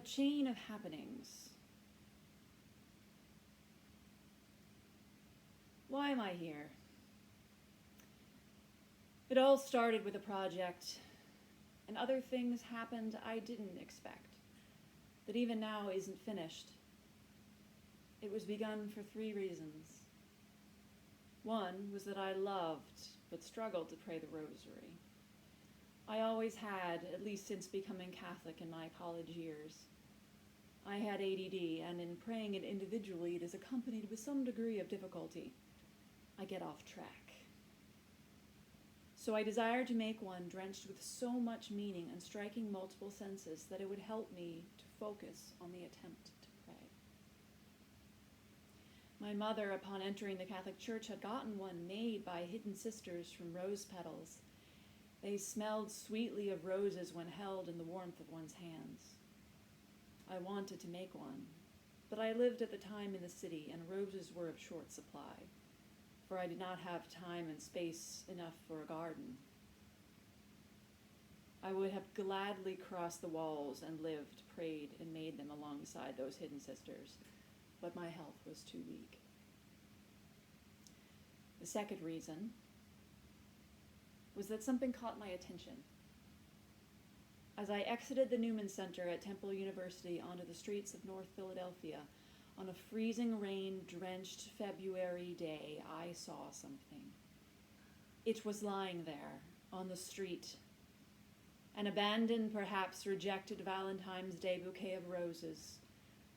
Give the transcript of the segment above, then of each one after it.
a chain of happenings. Why am I here? It all started with a project, and other things happened I didn't expect, that even now isn't finished. It was begun for 3 reasons. One was that I loved, but struggled to pray the rosary. I always had, at least since becoming Catholic in my college years. I had ADD, and in praying it individually, it is accompanied with some degree of difficulty. I get off track. So I desired to make one drenched with so much meaning and striking multiple senses that it would help me to focus on the attempt to pray. My mother, upon entering the Catholic Church, had gotten one made by hidden sisters from rose petals. They smelled sweetly of roses when held in the warmth of one's hands. I wanted to make one, but I lived at the time in the city, and roses were of short supply, for I did not have time and space enough for a garden. I would have gladly crossed the walls and lived, prayed, and made them alongside those hidden sisters, but my health was too weak. The second reason was that something caught my attention. As I exited the Newman Center at Temple University onto the streets of North Philadelphia, on a freezing rain-drenched February day, I saw something. It was lying there on the street, an abandoned, perhaps rejected Valentine's Day bouquet of roses,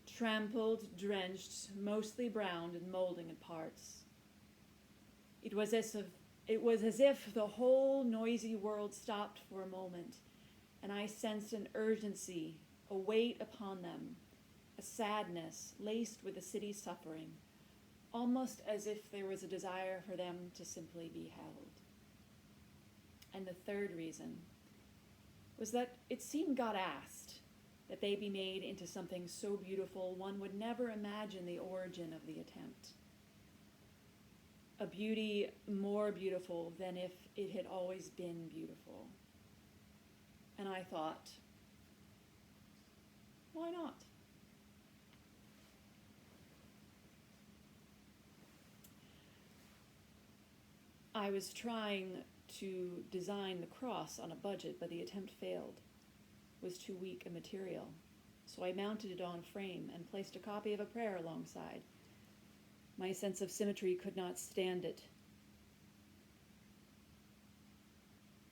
trampled, drenched, mostly browned and molding in parts. It was as if the whole noisy world stopped for a moment, and I sensed an urgency, a weight upon them, a sadness laced with the city's suffering, almost as if there was a desire for them to simply be held. And the third reason was that it seemed God asked that they be made into something so beautiful one would never imagine the origin of the attempt. A beauty more beautiful than if it had always been beautiful. And I thought, why not? I was trying to design the cross on a budget, but the attempt failed. It was too weak a material. So I mounted it on a frame and placed a copy of a prayer alongside. My sense of symmetry could not stand it.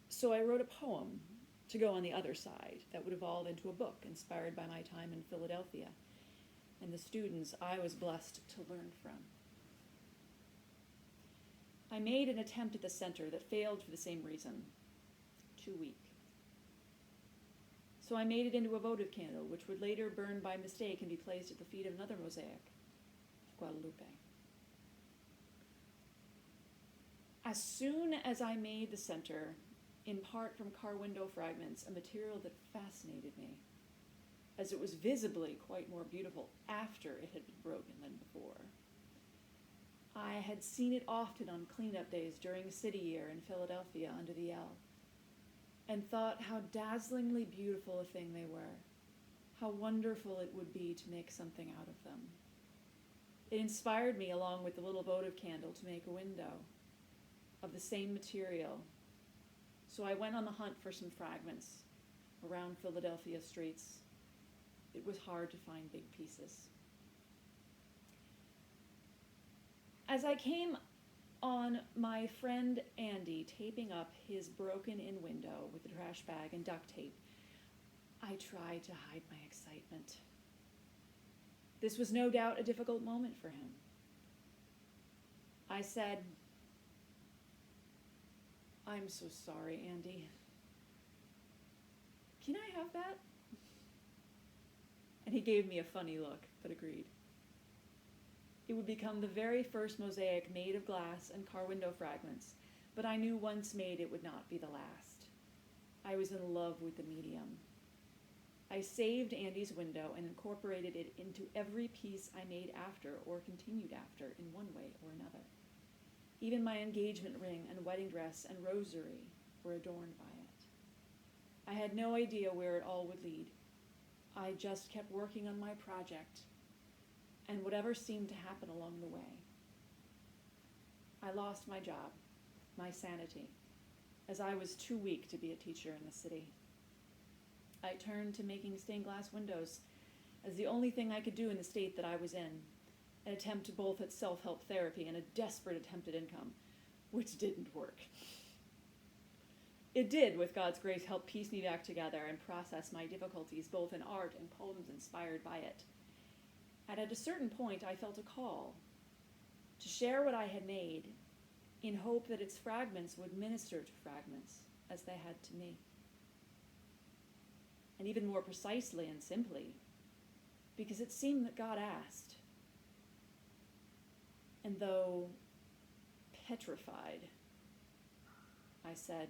So I wrote a poem to go on the other side that would evolve into a book inspired by my time in Philadelphia and the students I was blessed to learn from. I made an attempt at the center that failed for the same reason, too weak. So I made it into a votive candle, which would later burn by mistake and be placed at the feet of another mosaic, Guadalupe. As soon as I made the center, in part from car window fragments, a material that fascinated me, as it was visibly quite more beautiful after it had been broken than before. I had seen it often on cleanup days during City Year in Philadelphia under the L, and thought how dazzlingly beautiful a thing they were, how wonderful it would be to make something out of them. It inspired me, along with the little votive candle, to make a window of the same material. So I went on the hunt for some fragments around Philadelphia streets. It was hard to find big pieces. As I came on my friend Andy taping up his broken-in window with a trash bag and duct tape, I tried to hide my excitement. This was no doubt a difficult moment for him. I said, "I'm so sorry, Andy. Can I have that?" And he gave me a funny look, but agreed. It would become the very first mosaic made of glass and car window fragments, but I knew once made it would not be the last. I was in love with the medium. I saved Andy's window and incorporated it into every piece I made after or continued after in one way or another. Even my engagement ring and wedding dress and rosary were adorned by it. I had no idea where it all would lead, I just kept working on my project and whatever seemed to happen along the way. I lost my job, my sanity, as I was too weak to be a teacher in the city. I turned to making stained glass windows as the only thing I could do in the state that I was in, an attempt both at self-help therapy and a desperate attempt at income, which didn't work. It did, with God's grace, help piece me back together and process my difficulties, both in art and poems inspired by it. And at a certain point, I felt a call to share what I had made in hope that its fragments would minister to fragments as they had to me. And even more precisely and simply, because it seemed that God asked. And though petrified, I said,